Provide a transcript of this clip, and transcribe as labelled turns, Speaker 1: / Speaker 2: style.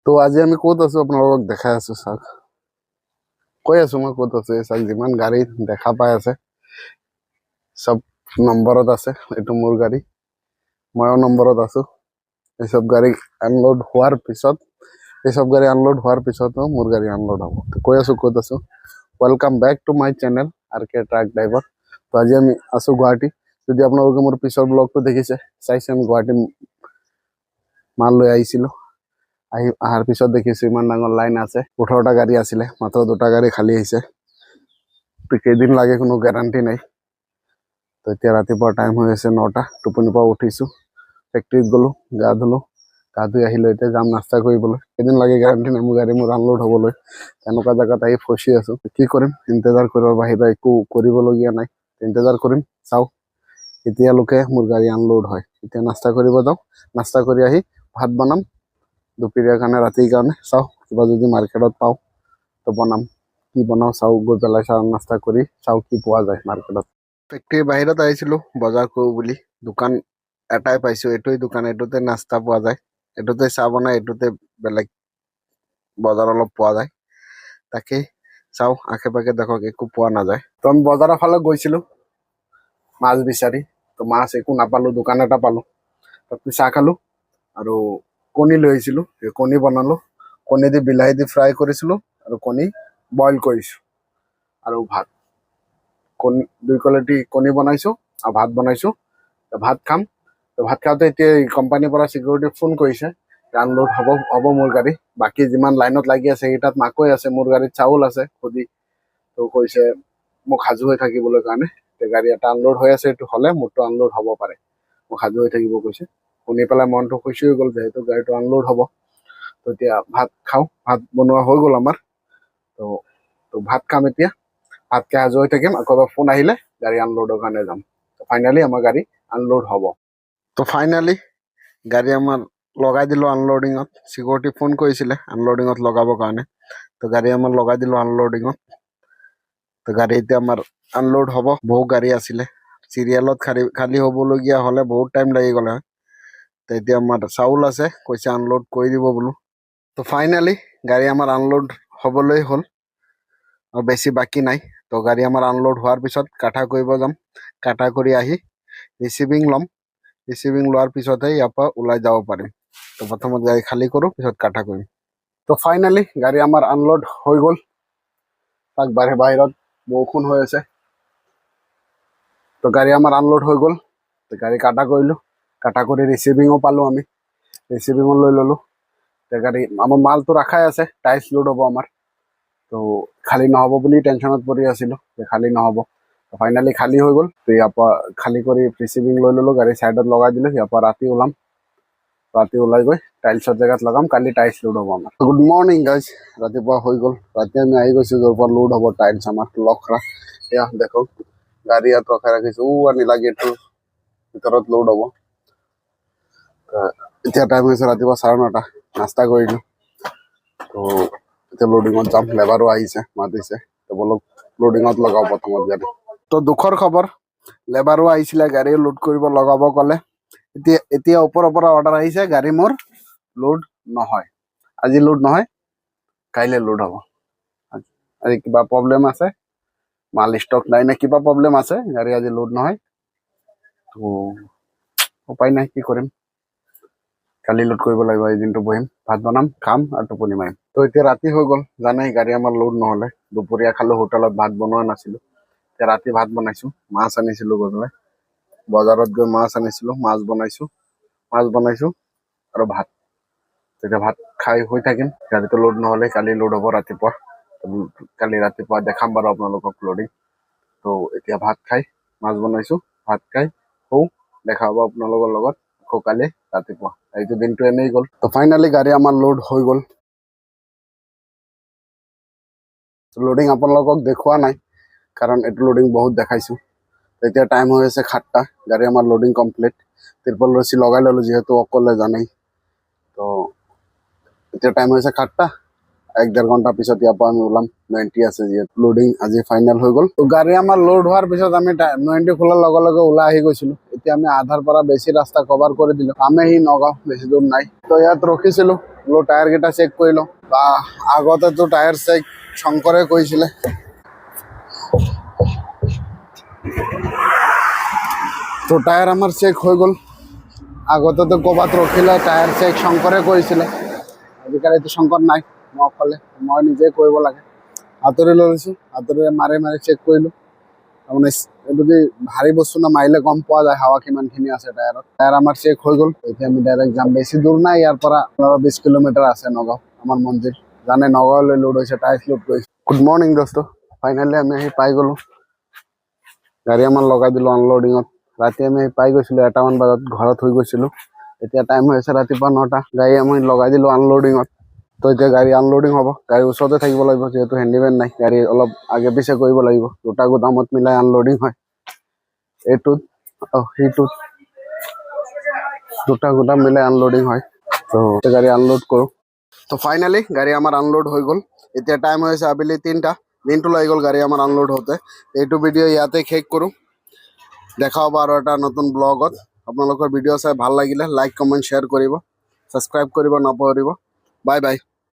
Speaker 1: তো আজি আমি ক'ত আছো আপোনালোকক দেখাই আছো চাওক কৈ আছো মই ক'ত আছো চাওক যিমান গাড়ী দেখা পাই আছে সব নম্বৰত আছে এইটো মোৰ গাড়ী ময়ো নম্বৰত আছো এই সব গাড়ী আনলোড হোৱাৰ পিছত মোৰ গাড়ী আনলোড হ'ব তো কৈ আছো ক'ত আছো welcome back to my channel আৰ কে ট্ৰাক ড্ৰাইভাৰ তো আজি আমি আছো গুৱাহাটী যদি আপোনালোকে মোৰ পিছৰ ব্লগটো দেখিছে চাইছে আমি গুৱাহাটী মাল লৈ আহিছিলো অহাৰ পিছত দেখিছো ইমান ডাঙৰ লাইন আছে 18টা গাড়ী আছিলে মাত্ৰ 2টা গাড়ী খালী হৈছে কেইদিন লাগে কোনো গ্যাৰাণ্টি নাই তো এতিয়া ৰাতিপুৱা টাইম হৈ আছে 9টা টোপনিৰ পৰা উঠিছো ফেক্টৰীত গলো গা ধুলো গা ধুই আহিলো এতিয়া যাম নাস্তা কৰিবলৈ কেইদিন লাগে গ্যাৰাণ্টি নাই মোৰ গাড়ী মোৰ আনলোড হ'বলৈ তেনেকুৱা জেগাত আহি ফচি আছো কি কৰিম ইন্তজাৰ কৰাৰ বাহিৰে একো কৰিবলগীয়া নাই ইন্তজাৰ কৰিম চাও এতিয়ালৈকে মোৰ গাড়ী আনলোড হয় এতিয়া নাস্তা কৰিব যাওঁ নাস্তা কৰি আহি ভাত বনাম দুপৰীয়াৰ কাৰণে ৰাতিৰ কাৰণে চাওঁ কিবা যদি মাৰ্কেটত পাওঁ তো বনাম কি বনাওঁ চাওঁ গৈ পেলাই চাওঁ নাস্তা কৰি চাওঁ কি পোৱা যায় মাৰ্কেটত ফেক্টৰীৰ বাহিৰত আহিছিলোঁ বজাৰ কৰোঁ বুলি দোকান এটাই পাইছোঁ এইটোৱেই দোকান এইটোতে নাস্তা পোৱা যায় এইটোতে চাহ বনাই এইটোতে বেলেগ বজাৰ অলপ পোৱা যায় তাকেই চাওঁ আশে পাশে দেখক একো পোৱা নাযায় তো আমি বজাৰৰ ফালে গৈছিলোঁ মাছ বিচাৰি তো মাছ একো নাপালোঁ দোকান এটা পালোঁ তাত চাহ খালোঁ আৰু কণী লৈ আহিছিলোঁ এই কণী বনালোঁ কণী দি বিলাহী দি ফ্ৰাই কৰিছিলোঁ আৰু কণী বইল কৰিছোঁ আৰু ভাত কণী 2 কোৱালিটি কণী বনাইছোঁ আৰু ভাত বনাইছোঁ ভাত খাম তো ভাত খাওঁতে এতিয়া কোম্পানীৰ পৰা চিকিউৰিটি ফোন কৰিছে আনলোড হ'ব মোৰ গাড়ী বাকী যিমান লাইনত লাগি আছে সেইটাত মাকৈ আছে মোৰ গাড়ীত চাউল আছে সুধি তো কৈছে মোক সাজু হৈ থাকিবলৈ কাৰণে গাড়ী এটা আনলোড হৈ আছে এইটো হ'লে মোৰটো আনলোড হ'ব পাৰে মোক সাজু হৈ থাকিব কৈছে শুনি পেলাই মনটো খুচি হৈ গ'ল যিহেতু গাড়ীটো আনলোড হ'ব তো এতিয়া ভাত খাওঁ ভাত বনোৱা হৈ গ'ল আমাৰ তো ভাত খাম এতিয়া ভাত খাই সাজু হৈ থাকিম আকৌ এবাৰ ফোন আহিলে গাড়ী আনলোডৰ কাৰণে যাম তো ফাইনেলি আমাৰ গাড়ী আনলোড হ'ব তো ফাইনেলি গাড়ী আমাৰ লগাই দিলোঁ আনলোডিঙত চিকিউৰিটি ফোন কৰিছিলে আনলোডিঙত লগাবৰ কাৰণে তো গাড়ী আমাৰ লগাই দিলোঁ আনলোডিঙত তো গাড়ী এতিয়া আমাৰ আনলোড হ'ব বহু গাড়ী আছিলে চিৰিয়েলত খালী হ'বলগীয়া হ'লে বহুত টাইম লাগি গ'লে হয় তো এতিয়া আমাৰ চাউল আছে কৈছে আনলোড কৰি দিব বোলো তো ফাইনেলি গাড়ী আমাৰ আনলোড হ'বলৈ হ'ল আৰু বেছি বাকী নাই তো গাড়ী আমাৰ আনলোড হোৱাৰ পিছত কাঠা কৰিব যাম কাঠা কৰি আহি ৰিচিভিং ল'ম ৰিচিভিং লোৱাৰ পিছতহে ইয়াৰ পৰা ওলাই যাব পাৰিম তো প্ৰথমত গাড়ী খালী কৰোঁ পিছত কাঠা কৰিম তো ফাইনেলি গাড়ী আমাৰ আনলোড হৈ গ'ল তাক বাহিৰত বৰষুণ হৈ আছে তো গাড়ী আমাৰ আনলোড হৈ গ'ল তো গাড়ী কাটা কৰিলোঁ কাটা কৰি ৰিচিভিঙো পালোঁ আমি ৰিচিভিঙো লৈ ল'লোঁ তো গাড়ী আমাৰ মালটো ৰাখাই আছে টাইলছ লোড হ'ব আমাৰ তো খালী নহ'ব বুলি টেনশ্যনত পৰি আছিলোঁ যে খালী নহ'ব তো ফাইনেলি খালী হৈ গ'ল তো ইয়াৰ পৰা খালী কৰি ৰিচিভিং লৈ ল'লোঁ গাড়ী ছাইডত লগাই দিলোঁ ইয়াৰ পৰা ৰাতি ওলাম ৰাতি ওলাই গৈ টাইলছৰ জেগাত লগাম কালি টাইলছ লোড হ'ব আমাৰ গুড মৰ্ণিং গাইজ ৰাতিপুৱা হৈ গ'ল ৰাতি আমি আহি গৈছোঁ য'ৰ পৰা লোড হ'ব টাইলছ আমাৰ লখৰা এয়া দেখক গাড়ী ইয়াত ৰখাই ৰাখিছোঁ নীলা গেটটোৰ ভিতৰত লোড হ'ব এতিয়া টাইম হৈছে ৰাতিপুৱা 9:30 নাস্তা কৰিলোঁ তো এতিয়া লোডিঙত যাম লেবাৰো আহিছে মাতিছে তো বলক লোডিঙত লগাওঁ প্ৰথমত গাড়ী তো দুখৰ খবৰ লেবাৰো আহিছিলে গাড়ী লোড কৰিব লগাব ক'লে এতিয়া ওপৰৰ পৰা অৰ্ডাৰ আহিছে গাড়ী মোৰ লোড নহয় আজি লোড নহয় কাইলৈ লোড হ'ব আজি কিবা প্ৰব্লেম আছে মাল ষ্টক নাই নে কিবা প্ৰব্লেম আছে গাড়ী আজি লোড নহয় তো উপায় নাই কি কৰিম কালি লোড কৰিব লাগিব এই দিনটো বহিম ভাত বনাম খাম আৰু টোপনি মাৰিম তো এতিয়া ৰাতি হৈ গ'ল জানেই গাড়ী আমাৰ লোড নহ'লে দুপৰীয়া খালোঁ হোটেলত ভাত বনোৱা নাছিলোঁ এতিয়া ৰাতি ভাত বনাইছোঁ মাছ আনিছিলোঁ গৈ পেলাই বজাৰত গৈ মাছ আনিছিলোঁ মাছ বনাইছোঁ আৰু ভাত তেতিয়া ভাত খাই হৈ থাকিম গাড়ীটো লোড নহ'লে কালি লোড হ'ব ৰাতিপুৱা কালি ৰাতিপুৱা দেখাম বাৰু আপোনালোকক লোডিং তো এতিয়া ভাত খাই মাছ বনাইছোঁ ভাত খাই শুওঁ দেখা হ'ব আপোনালোকৰ লগত আকৌ কালি ৰাতিপুৱা এইটো দিনটো এনেই গ'ল তো ফাইনেলি গাড়ী আমাৰ লোড হৈ গ'ল লোডিং আপোনালোকক দেখুওৱা নাই কাৰণ এইটো লোডিং বহুত দেখাইছোঁ এতিয়া টাইম হৈ আছে 7টা গাড়ী আমাৰ লোডিং কমপ্লিট তিৰপল ৰছী লগাই ল'লোঁ যিহেতু অকলে জানেই তো এতিয়া টাইম হৈছে 7টা 1-1.5 ঘন্টা পিছত ইয়াৰ পৰা আমি ওলাম 90 আছে যিহেতু লোডিং আজি ফাইনেল হৈ গ'ল। তো গাড়ী আমাৰ লোড হোৱাৰ পিছত আমি 90 খোলাৰ লগে লগে ওলাই আহি গৈছিলো। এতিয়া আমি আধাৰ পৰা বেছি ৰাস্তা কভাৰ কৰি দিলো। আহি নগাঁও, বেছি দূৰ নাই। তো ইয়াত ৰখিছিলো, টায়াৰ কেইটা চেক কৰিলো। আগতেতো টায়াৰ চেক শংকৰে কৰিছিলে। তো টায়াৰ আমাৰ চেক হৈ গ'ল। আগতেতো ক'ৰবাত ৰখিলে টায়াৰ চেক শংকৰে কৰিছিলে। আজিকালিতো শংকৰ নাই, মই অকলে, মই নিজে কৰিব লাগে। হাতুৰি লৈছো, হাতুৰিৰে মাৰি মাৰি চেক কৰিলো। তাৰমানে যদি ভাৰী বস্তু না মাৰিলে গম পোৱা যায় হাৱা কিমানখিনি আছে টায়াৰত। টায়াৰ আমাৰ চেক হৈ গ'ল। এতিয়া আমি ডাইৰেক্ট যাম। বেছি দূৰ নাই, ইয়াৰ পৰা 20 কিলোমিটাৰ আছে নগাঁও আমাৰ মন্দিৰ। জানে নগাঁৱলৈ লোড হৈছে, টায়াৰ লোড কৰিছে। গুড মৰ্ণিং দোস্ত, ফাইনেলি আমি আহি পাই গ'লো। গাড়ী আমাৰ লগাই দিলো আনলোডিঙত। ৰাতি আমি পাই গৈছিলো 1টামান বজাত, ঘৰত হৈ গৈছিলো। এতিয়া টাইম হৈ আছে ৰাতিপুৱা 9টা। গাড়ী আমি লগাই দিলো আনলোডিঙত। তো এতিয়া গাড়ী আনলোডিং হ'ব। গাড়ী ওচৰতে থাকিব লাগিব, যিহেতু হেণ্ডিমেন নাই। গাড়ী অলপ আগে পিছে কৰিব লাগিব। দুটা গুদামত মিলাই আনলোডিং হয়। এইটোত সেইটোত দুটা গুদাম মিলাই আনলোডিং হয়। তো গাড়ী আনলোড কৰোঁ। তো ফাইনেলি গাড়ী আমাৰ আনলোড হৈ গ'ল। এতিয়া টাইম হৈ আছে আবেলি 3টা। দিনটো লাগি গ'ল গাড়ী আমাৰ আনলোড হওঁতে। এইটো ভিডিঅ' ইয়াতে শেষ কৰোঁ। দেখা হ'ব আৰু এটা নতুন ব্লগত। আপোনালোকৰ ভিডিঅ' চাই ভাল লাগিলে লাইক, কমেণ্ট, শ্বেয়াৰ কৰিব, ছাবস্ক্ৰাইব কৰিব নাপাহৰিব। Bye bye.